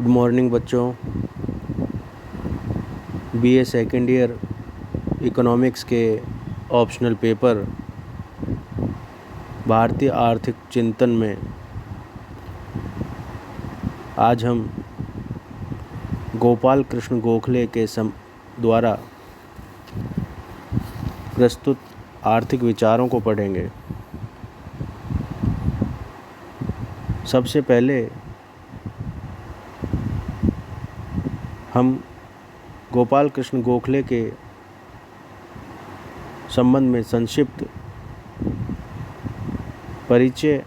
Good morning बच्चों। BA second year economics के optional paper भारतीय आर्थिक चिंतन में आज हम गोपाल कृष्ण गोखले के द्वारा प्रस्तुत आर्थिक विचारों को पढ़ेंगे। सबसे पहले हम गोपाल कृष्ण गोखले के संबंध में संक्षिप्त परिचय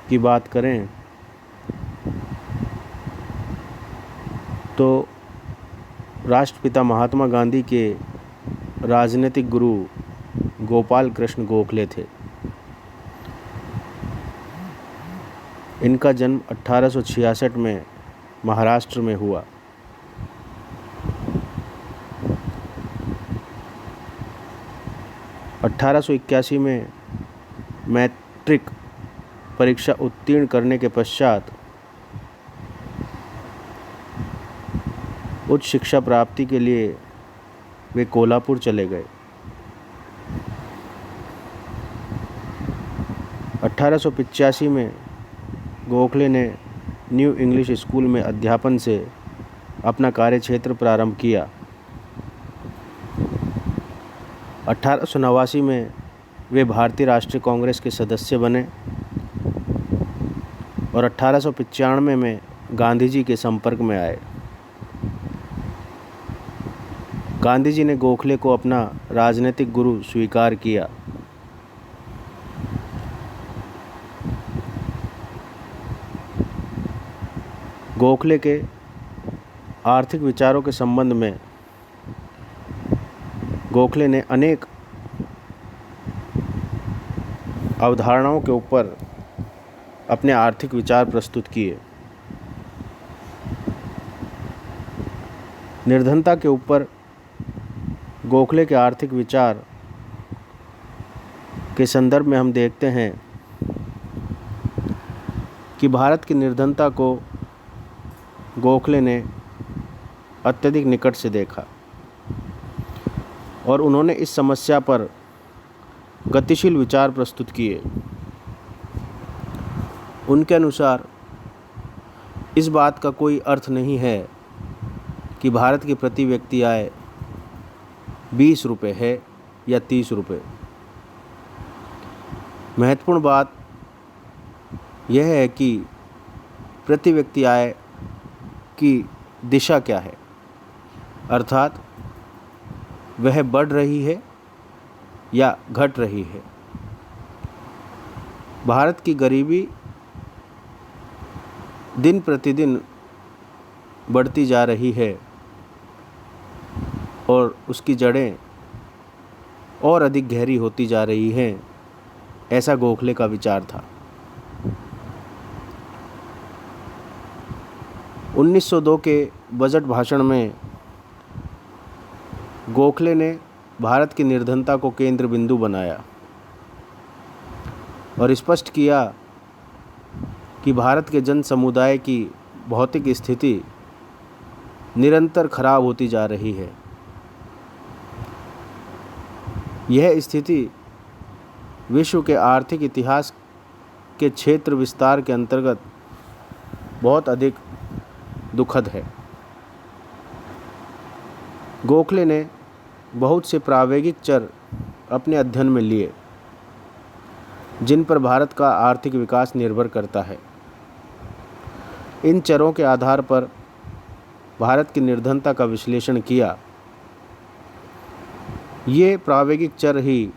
की बात करें तो राष्ट्रपिता महात्मा गांधी के राजनीतिक गुरु गोपाल कृष्ण गोखले थे। इनका जन्म 1866 में महाराष्ट्र में हुआ। अठारह में मैट्रिक परीक्षा उत्तीर्ण करने के पश्चात उच्च शिक्षा प्राप्ति के लिए वे कोल्हापुर चले गए। 1885 में गोखले ने न्यू इंग्लिश स्कूल में अध्यापन से अपना कार्यक्षेत्र प्रारंभ किया। 1889 में वे भारतीय राष्ट्रीय कांग्रेस के सदस्य बने और 1895 में गांधी जी के संपर्क में आए। गांधी जी ने गोखले को अपना राजनीतिक गुरु स्वीकार किया। गोखले के आर्थिक विचारों के संबंध में गोखले ने अनेक अवधारणाओं के ऊपर अपने आर्थिक विचार प्रस्तुत किए। निर्धनता के ऊपर गोखले के आर्थिक विचार के संदर्भ में हम देखते हैं कि भारत की निर्धनता को गोखले ने अत्यधिक निकट से देखा और उन्होंने इस समस्या पर गतिशील विचार प्रस्तुत किए। उनके अनुसार इस बात का कोई अर्थ नहीं है कि भारत की प्रति व्यक्ति आय 20 रुपये है या 30 रुपये। महत्वपूर्ण बात यह है कि प्रति व्यक्ति आय की दिशा क्या है, अर्थात वह बढ़ रही है या घट रही है। भारत की गरीबी दिन प्रतिदिन बढ़ती जा रही है और उसकी जड़ें और अधिक गहरी होती जा रही हैं, ऐसा गोखले का विचार था। 1902 के बजट भाषण में गोखले ने भारत की निर्धनता को केंद्र बिंदु बनाया और स्पष्ट किया कि भारत के जन समुदाय की भौतिक स्थिति निरंतर खराब होती जा रही है। यह स्थिति विश्व के आर्थिक इतिहास के क्षेत्र विस्तार के अंतर्गत बहुत अधिक दुखद है। गोखले ने बहुत से प्रायोगिक चर अपने अध्ययन में लिए जिन पर भारत का आर्थिक विकास निर्भर करता है। इन चरों के आधार पर भारत की निर्धनता का विश्लेषण किया। ये प्रायोगिक चर ही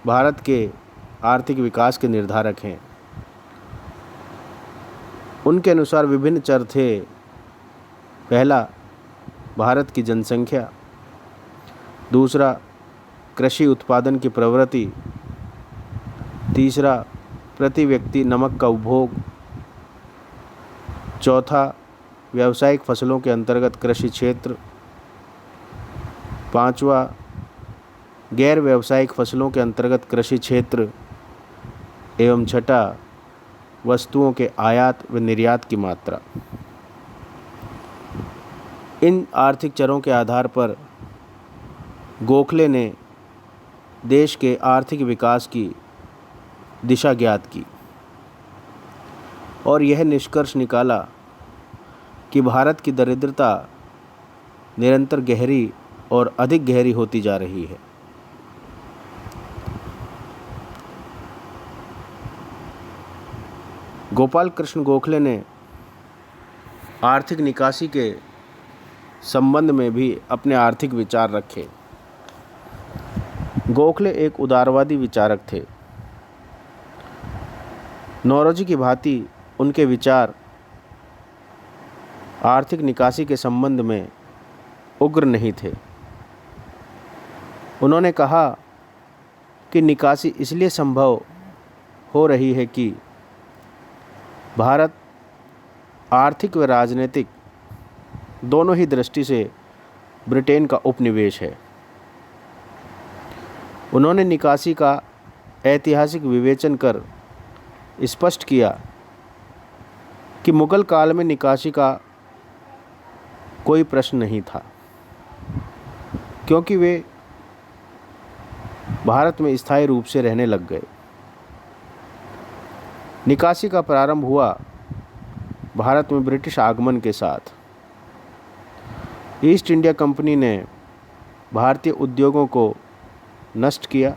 भारत के आर्थिक विकास के निर्धारक हैं। उनके अनुसार विभिन्न चर थे। पहला, भारत की जनसंख्या। दूसरा, कृषि उत्पादन की प्रवृत्ति। तीसरा, प्रति व्यक्ति नमक का उपभोग। चौथा, व्यावसायिक फसलों के अंतर्गत कृषि क्षेत्र। पांचवा, गैर व्यावसायिक फसलों के अंतर्गत कृषि क्षेत्र। एवं छठा, वस्तुओं के आयात व निर्यात की मात्रा। इन आर्थिक चरों के आधार पर गोखले ने देश के आर्थिक विकास की दिशा ज्ञात की और यह निष्कर्ष निकाला कि भारत की दरिद्रता निरंतर गहरी और अधिक गहरी होती जा रही है। गोपाल कृष्ण गोखले ने आर्थिक निकासी के संबंध में भी अपने आर्थिक विचार रखे। गोखले एक उदारवादी विचारक थे। नौरोजी की भांति उनके विचार आर्थिक निकासी के संबंध में उग्र नहीं थे। उन्होंने कहा कि निकासी इसलिए संभव हो रही है कि भारत आर्थिक व राजनीतिक दोनों ही दृष्टि से ब्रिटेन का उपनिवेश है। उन्होंने निकासी का ऐतिहासिक विवेचन कर स्पष्ट किया कि मुगल काल में निकासी का कोई प्रश्न नहीं था, क्योंकि वे भारत में स्थायी रूप से रहने लग गए। निकासी का प्रारंभ हुआ भारत में ब्रिटिश आगमन के साथ। ईस्ट इंडिया कंपनी ने भारतीय उद्योगों को नष्ट किया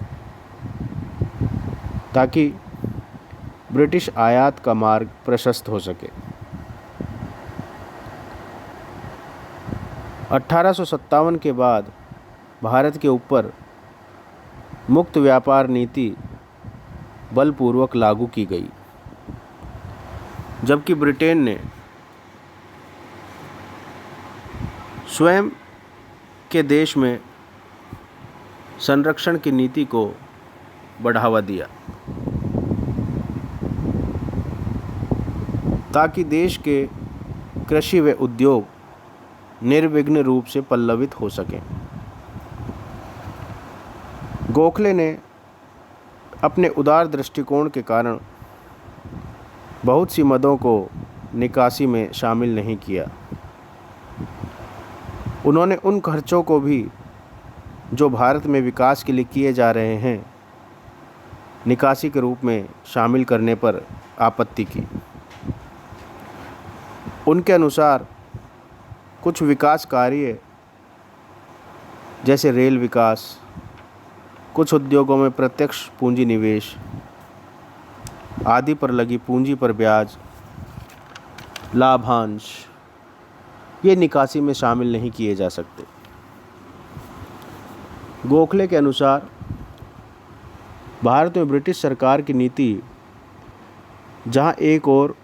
ताकि ब्रिटिश आयात का मार्ग प्रशस्त हो सके। 1857 के बाद भारत के ऊपर मुक्त व्यापार नीति बलपूर्वक लागू की गई, जबकि ब्रिटेन ने स्वयं के देश में संरक्षण की नीति को बढ़ावा दिया ताकि देश के कृषि व उद्योग निर्विघ्न रूप से पल्लवित हो सकें। गोखले ने अपने उदार दृष्टिकोण के कारण बहुत सी मदों को निकासी में शामिल नहीं किया। उन्होंने उन खर्चों को भी जो भारत में विकास के लिए किए जा रहे हैं निकासी के रूप में शामिल करने पर आपत्ति की। उनके अनुसार कुछ विकास कार्य जैसे रेल विकास, कुछ उद्योगों में प्रत्यक्ष पूंजी निवेश आदि पर लगी पूंजी पर ब्याज, लाभांश, ये निकासी में शामिल नहीं किए जा सकते। गोखले के अनुसार भारत में ब्रिटिश सरकार की नीति जहां एक ओर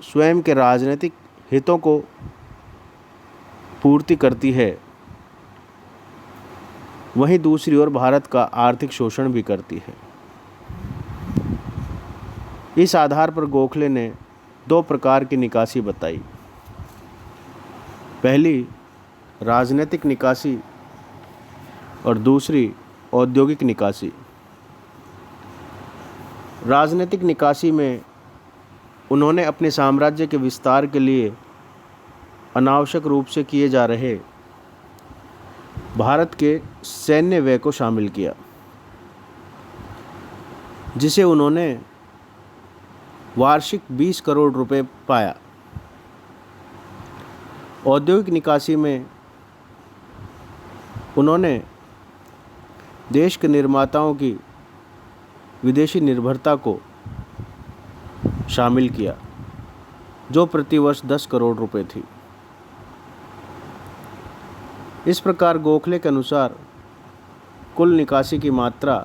स्वयं के राजनीतिक हितों को पूर्ति करती है, वहीं दूसरी ओर भारत का आर्थिक शोषण भी करती है। इस आधार पर गोखले ने दो प्रकार की निकासी बताई। पहली राजनीतिक निकासी और दूसरी औद्योगिक निकासी। राजनीतिक निकासी में उन्होंने अपने साम्राज्य के विस्तार के लिए अनावश्यक रूप से किए जा रहे भारत के सैन्य व्यय को शामिल किया, जिसे उन्होंने वार्षिक 20 करोड़ रुपए पाया। औद्योगिक निकासी में उन्होंने देश के निर्माताओं की विदेशी निर्भरता को शामिल किया, जो प्रतिवर्ष 10 करोड़ रुपए थी। इस प्रकार गोखले के अनुसार कुल निकासी की मात्रा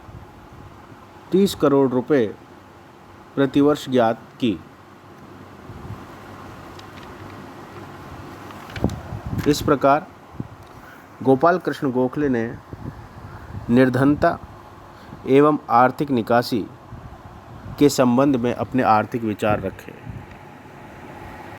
30 करोड़ रुपए प्रतिवर्ष ज्ञात की। इस प्रकार गोपाल कृष्ण गोखले ने निर्धनता एवं आर्थिक निकासी के संबंध में अपने आर्थिक विचार रखे।